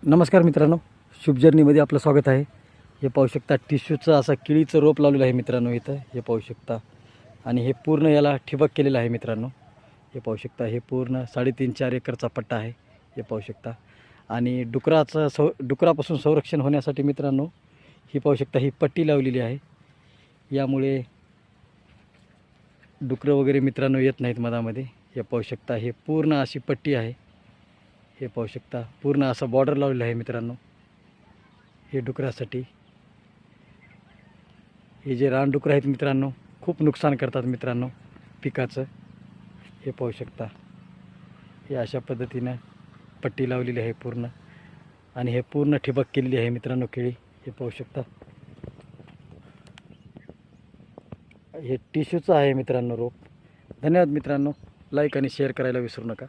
नमस्कार मित्रांनो, शुभ जर्नीमध्ये आपलं स्वागत आहे. हे पाहू शकता टिश्यूचं असं केळीचं रोप लावलेलं आहे मित्रांनो. इथं हे पाहू शकता आणि हे पूर्ण याला ठिबक केलेलं आहे मित्रांनो. हे पाहू शकता हे पूर्ण 3.5-4 एकरचा पट्टा आहे. हे पाहू शकता आणि डुकरापासून संरक्षण होण्यासाठी मित्रांनो ही पाहू शकता ही पट्टी लावलेली आहे. यामुळे डुकरं वगैरे मित्रांनो येत नाहीत मधामध्ये. हे पाहू शकता हे पूर्ण अशी पट्टी आहे. हे पाहू शकता पूर्ण असं बॉर्डर लावलेलं आहे मित्रांनो. हे डुकरासाठी हे जे रानडुकरं आहेत मित्रांनो खूप नुकसान करतात मित्रांनो पिकाचं. हे पाहू शकता हे अशा पद्धतीनं पट्टी लावलेली आहे पूर्ण आणि हे पूर्ण ठिबक केलेली आहे मित्रांनो केळी. हे पाहू शकता हे टिश्यूचं आहे मित्रांनो रोप. धन्यवाद मित्रांनो, लाईक आणि शेअर करायला विसरू नका.